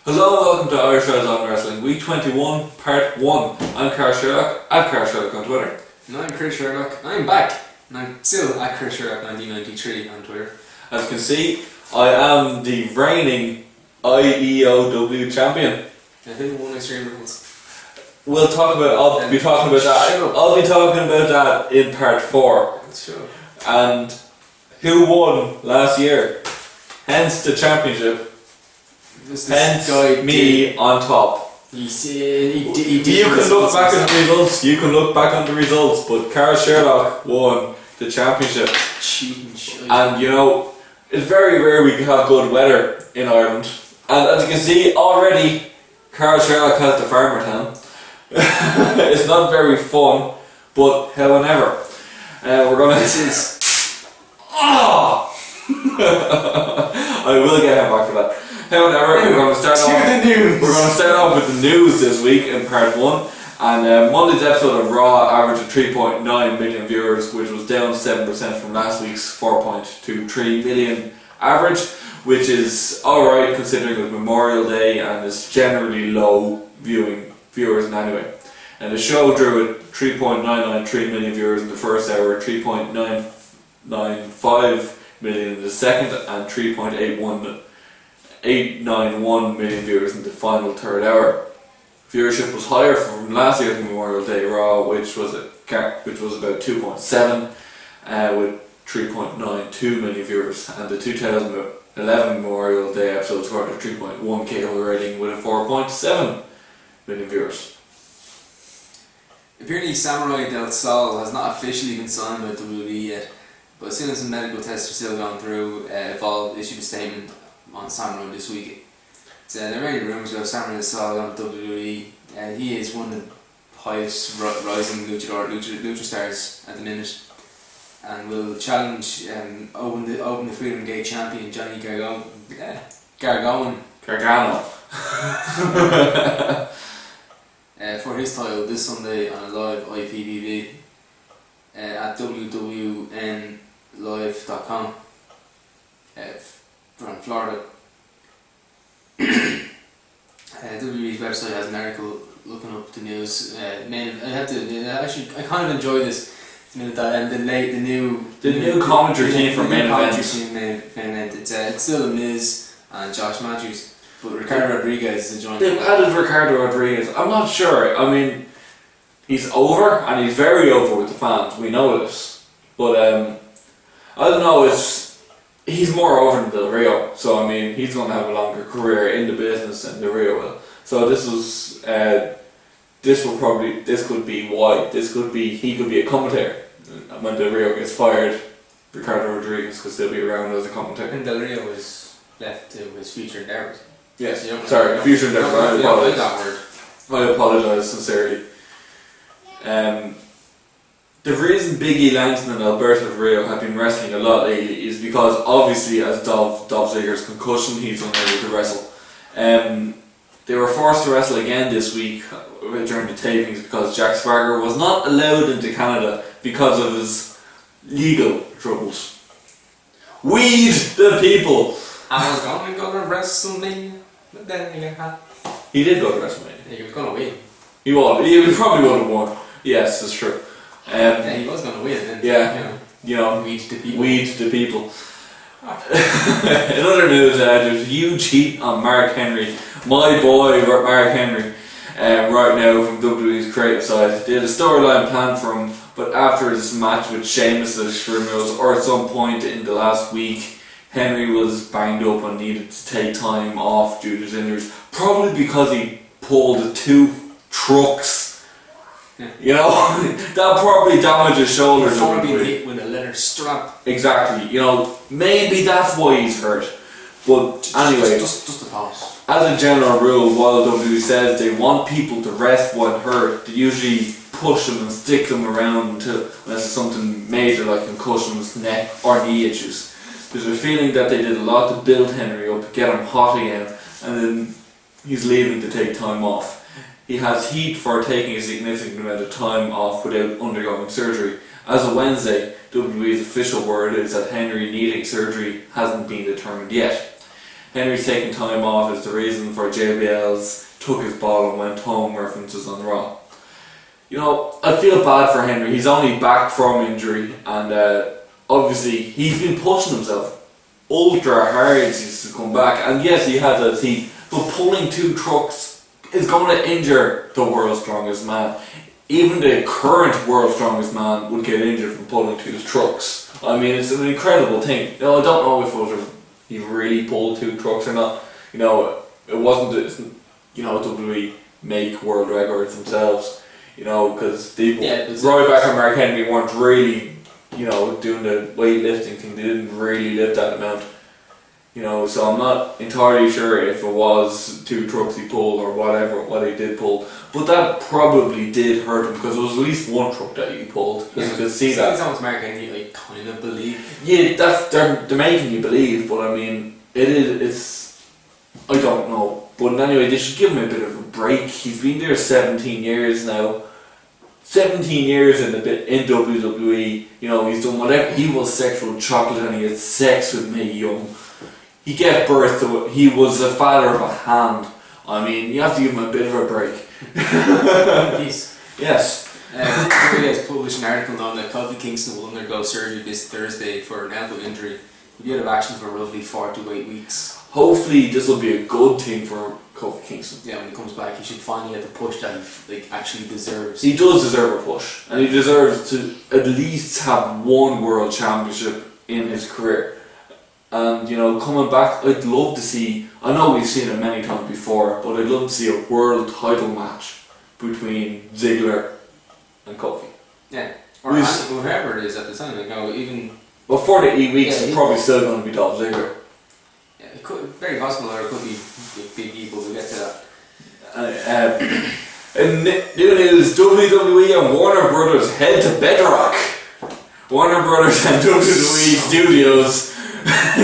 Hello and welcome to Irish Rise on Wrestling, Week 21, Part 1. I'm Sherlock, at Sherlock on Twitter. And I'm Chris Sherlock. I'm back. And I'm still at Chris Sherlock 1993 on Twitter. As you can see, I am the reigning IEOW champion. And who won Extreme Rules? I'll be talking about that. I'll be talking about that in Part 4. Sure. And who won last year? Hence the championship. Hence me on top. He did. You can look back at the results. You can look back on the results, but Carl Sherlock won the championship. Cheating shit. And you know, it's very rare we can have good weather in Ireland. And as you can see already, Carl Sherlock has the farmer town. It's not very fun, but however, we're gonna. This is. Oh! I will get him back for that. However, we're going to start off with the news this week in Part 1. And Monday's episode of Raw averaged 3.9 million viewers, which was down 7% from last week's 4.23 million average, which is alright considering it was Memorial Day and it's generally low viewers in anyway. And the show drew at 3.993 million viewers in the first hour, 3.995 million in the second, and 3.891 million viewers in the final third hour. Viewership was higher from last year's Memorial Day Raw, which was about 2.7, with 3.92 million viewers, and the 2011 Memorial Day episode scored a 3.1 cable rating with a 4.7 million viewers. Apparently, Samurai Del Sol has not officially been signed by WWE yet, but as soon as the medical tests are still going through, Evolve issued a statement on Samurai this week. There are many rumours about Samurai Del Sol on WWE. He is one of the highest rising lucha stars at the minute, and will challenge open the Freedom Gate champion Johnny Gargano for his title this Sunday on a live IPTV at www.live.com from Florida. WWE's website has an article looking up the news. I kind of enjoy this. The new commentary team for main event. It's still The Miz and Josh Matthews, but Ricardo Rodriguez is joining. They've added Ricardo Rodriguez. I'm not sure. I mean, he's over, and he's very over with the fans. We know this, but I don't know. He's more over than Del Rio, so I mean, he's going to have a longer career in the business than Del Rio will. So this could be why. He could be a commentator. When Del Rio gets fired, Ricardo Rodriguez could still be around as a commentator. And Del Rio was left to his future endeavours. Yes, future endeavours. I apologise sincerely. The reason Big E Langston and Alberto Del Rio have been wrestling a lot lately is because obviously as Dolph Ziggler's concussion, he's unable to wrestle. They were forced to wrestle again this week during the tapings because Jack Swagger was not allowed into Canada because of his legal troubles. Weed the people! I was going to go to WrestleMania, but then he did go to WrestleMania. He was going to win. He probably would have won. Yes, that's true. He was going to win. Then, weed the people. Weed the people. In other news, there's huge heat on Mark Henry, my boy Mark Henry, right now from WWE's creative side. They had a storyline planned for him, but after his match with Sheamus at Extreme Rules, or at some point in the last week, Henry was banged up and needed to take time off due to his injuries, probably because he pulled 2 trucks. Yeah. You know, that probably damaged his shoulders. Before being hit with a leather strap. Exactly. You know, maybe that's why he's hurt. But anyway, just a thought. As a general rule, while WWE says they want people to rest when hurt, they usually push them and stick them around until unless it's something major like concussions, neck or knee issues. There's a feeling that they did a lot to build Henry up, get him hot again, and then he's leaving to take time off. He has heat for taking a significant amount of time off without undergoing surgery. As of Wednesday, WWE's official word is that Henry needing surgery hasn't been determined yet. Henry's taking time off is the reason for JBL's took his ball and went home references on Raw. You know, I feel bad for Henry. He's only back from injury, and obviously he's been pushing himself ultra hard since to come back. And yes, he has a team, but pulling 2 trucks is going to injure the world's strongest man. Even the current world's strongest man would get injured from pulling 2 trucks. I mean, it's an incredible thing. You know, I don't know if he really pulled 2 trucks or not. You know, it wasn't. You know, WWE make world records themselves. You know, because Ryback and Mark Henry weren't really, you know, doing the weightlifting thing. They didn't really lift that amount. You know, so I'm not entirely sure if it was 2 trucks he pulled or what he did pull. But that probably did hurt him because it was at least 1 truck that he pulled. Yeah, you could see that. Someone's Mark Henry, like, kind of believe. Yeah, they're making you believe, but I mean, it's, I don't know. But anyway, they should give him a bit of a break. He's been there 17 years now. 17 years in WWE. You know, he's done whatever. He was sexual chocolate and he had sex with Mae Young. He gave birth to it. He was a father of a hand. I mean, you have to give him a bit of a break. Yes. WWE has published an article on that Kofi Kingston will undergo surgery this Thursday for an elbow injury. He'll be out of action for roughly 4 to 8 weeks. Hopefully this will be a good thing for Kofi Kingston. Yeah, when he comes back, he should finally get the push that he actually deserves. He does deserve a push, and he deserves to at least have 1 world championship in his career. And you know, coming back, I'd love to see. I know we've seen it many times before, but I'd love to see a world title match between Ziggler and Kofi. Yeah, or whoever it is at the time. Like, no, even. Well, for the 8 weeks, it's probably still going to be Dolph Ziggler. Yeah, it could very possible, or it could be Big E, but we'll get to that. In new news, WWE and Warner Brothers head to Bedrock. Warner Brothers and WWE Studios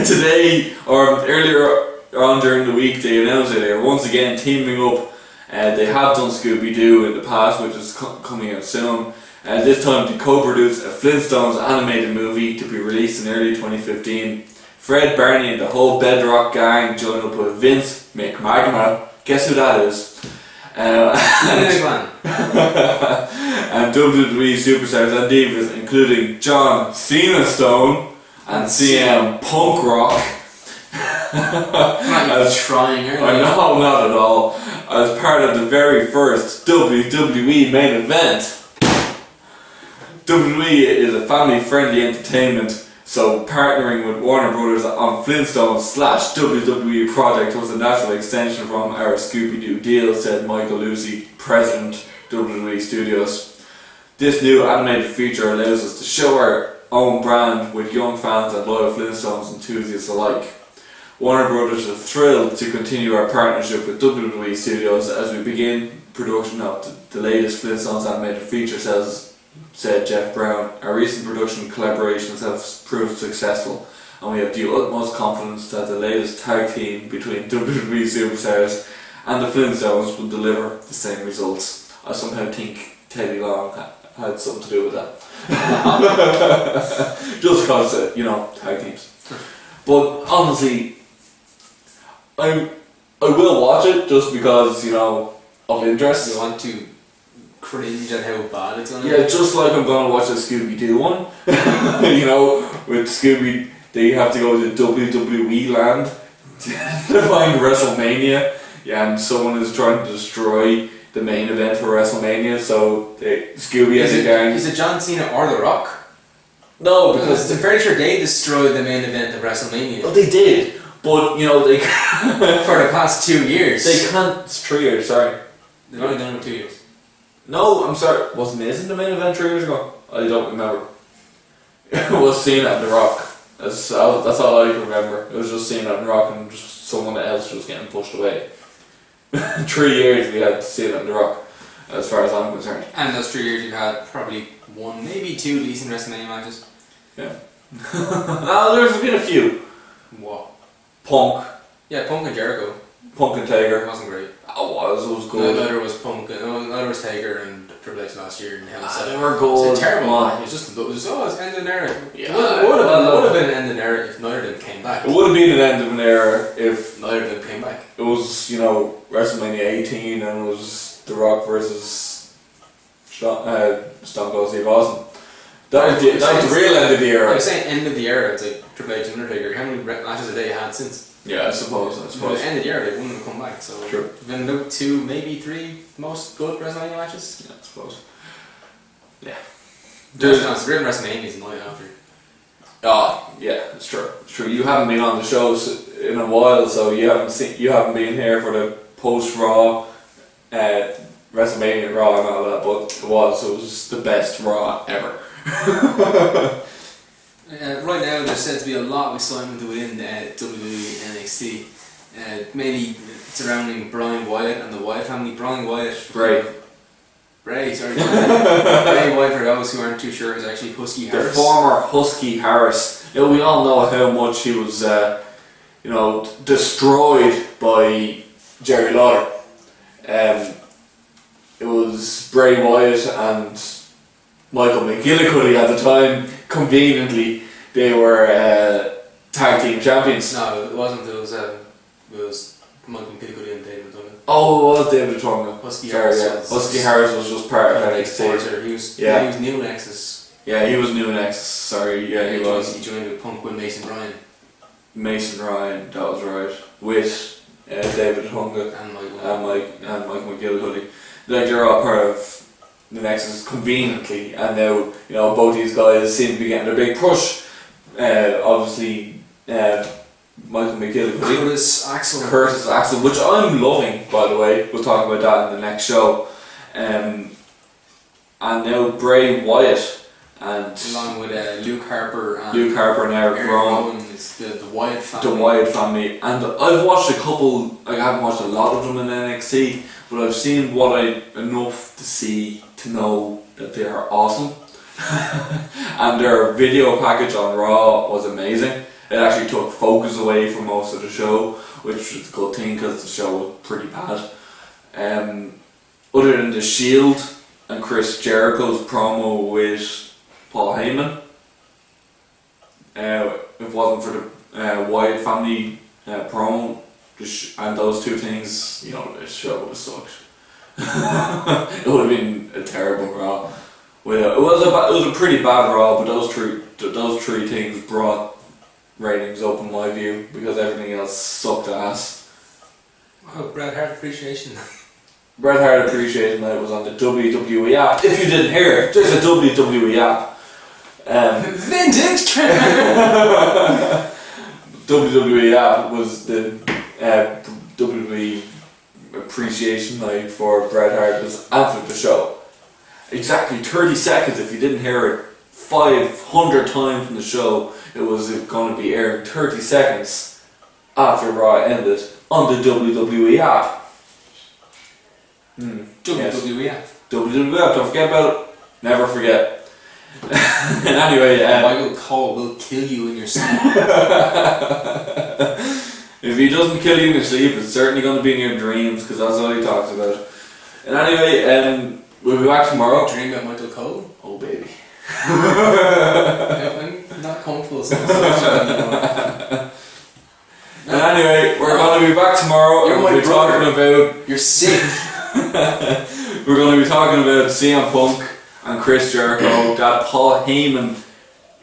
today, or earlier on during the week, they announced that they are once again teaming up. They have done Scooby-Doo in the past, which is coming out soon. This time to co-produce a Flintstones animated movie to be released in early 2015. Fred, Barney and the whole Bedrock gang join up with Vince McMahon. Guess who that is? And WWE superstars and divas including John Cena Stone and CM Punk Rock. Not even trying, are I know, not at all. As part of the very first WWE main event. WWE is a family-friendly entertainment, so partnering with Warner Brothers on Flintstones / WWE project was a natural extension from our Scooby-Doo deal, said Michael Lucy, president WWE Studios. This new animated feature allows us to show our own brand with young fans and loyal Flintstones enthusiasts alike. Warner Brothers is thrilled to continue our partnership with WWE Studios as we begin production of the latest Flintstones animated feature, said Jeff Brown. Our recent production collaborations have proved successful, and we have the utmost confidence that the latest tag team between WWE superstars and the Flintstones will deliver the same results. I somehow think Teddy Long had something to do with that. Just because, you know, tag teams. But honestly, I will watch it just because, you know, of interest. You want to cringe at how bad it's gonna be? Yeah, just like I'm gonna watch the Scooby-Doo one. You know, with Scooby, they have to go to WWE land to find WrestleMania. Yeah, and someone is trying to destroy the main event for WrestleMania, so Scooby and the gang. Is it John Cena or The Rock? No, because I'm pretty sure they destroyed the main event of WrestleMania. Well, they did, but you know they for the past 2 years. They can't. It's 3 years. Sorry, they've only done it 2 years. No, I'm sorry. Wasn't the main event 3 years ago? I don't remember. It was Cena and The Rock. That's all I can remember. It was just Cena and The Rock, and just someone else was getting pushed away. 3 years we had Cena and The Rock, as far as I'm concerned. And those 3 years you've had probably 1, maybe 2 decent WrestleMania matches. Yeah. No, there's been a few. What? Punk. Yeah, Punk and Jericho. Punk and Taker. It wasn't great. It was good. Neither was Punk, neither was Taker and Triple H last year in Hell in a Cell. They were good. It's a terrible man. match. It's end of an era. Yeah. It would have been an end of an era if neither of them came back. It would have been an end of an era if Neither of them came back. it was, WrestleMania 18 and it was The Rock versus Stone Cold Steve Austin. That was the real end of the I era. was saying end of the era. It's like Triple H and Undertaker. How many matches a day had since? Yeah, I suppose. At the end of the era, they wouldn't have come back. So True. Then about 2, maybe 3 most good WrestleMania matches. Yeah, I suppose. Yeah. There's real WrestleManias the night after. Oh, yeah, it's true. It's true. You haven't been on the shows in a while, so you haven't been here for the post Raw, WrestleMania Raw and all that. But it was the best Raw ever. Right now, there's said to be a lot of excitement within WWE and NXT, mainly surrounding Brian Wyatt and the Wyatt family. Brian Wyatt, Bray, sorry, Bray Wyatt, for those who aren't too sure, is actually Husky Harris. The former Husky Harris. We all know how much he was, destroyed by Jerry Lawler. It was Bray Wyatt and Michael McGillicuddy at the time. Conveniently, they were tag team champions. No, it wasn't. It was Michael McGillicuddy and David Duncan. Oh, it was David Tonga. Husky Harris was just part of NXT. He was new Nexus. Yeah, he was new Nexus. Sorry, yeah, he was. He joined with Punk with Mason Ryan. Mason Ryan, that was right. With David Tonga And Michael McGillicuddy. Like, they're all part of the Nexus conveniently, and now both these guys seem to be getting a big push. Obviously, Michael McGillicuddy, Curtis Axel, which I'm loving, by the way. We'll talk about that in the next show. And now Bray Wyatt, and along with Luke Harper and Eric Rowan. It's the Wyatt family. The Wyatt family, and I've watched a couple. I haven't watched a lot of them in NXT, but I've seen enough to see to know that they are awesome. And their video package on Raw was amazing. It actually took focus away from most of the show, which was a good thing because the show was pretty bad. Other than The Shield and Chris Jericho's promo with Paul Heyman, if it wasn't for the Wyatt family promo and those two things, the show would have sucked. It would have been a terrible Raw. Well, it was a pretty bad Raw, but those three things brought ratings up in my view because everything else sucked ass. Oh, Bret Hart Appreciation. Bret Hart Appreciation Night was on the WWE app. If you didn't hear it, there's a WWE app. Vintage WWE app was the WWE Appreciation Night for Bret Hart was after the show. Exactly 30 seconds. If you didn't hear it 500 times in the show, it was going to be airing 30 seconds after Raw ended on the WWE app. WWE app. WWE app, don't forget about it. Never forget. And anyway, Michael Cole will kill you in your sleep. If he doesn't kill you in your sleep, it's certainly going to be in your dreams because that's all he talks about. And anyway, we'll be back tomorrow. Dream about Michael Cole? Oh baby. I'm not comfortable saying so. And anyway, we're going to be back tomorrow. You're we'll be talking about. You're sick. We're going to be talking about CM Punk and Chris Jericho, that Paul Heyman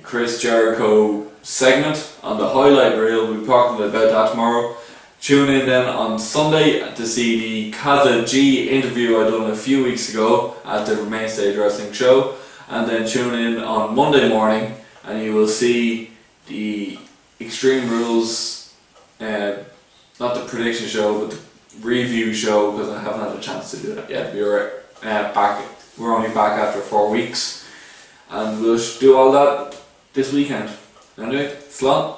Chris Jericho segment on the highlight reel. We'll be talking about that tomorrow. Tune in then on Sunday to see the Kaza G interview I done a few weeks ago at the Main Stage Wrestling show, and then tune in on Monday morning and you will see the Extreme Rules, not the prediction show but the review show, because I haven't had a chance to do that yet. We're only back after 4 weeks, and we'll do all that this weekend. Anyway, slán.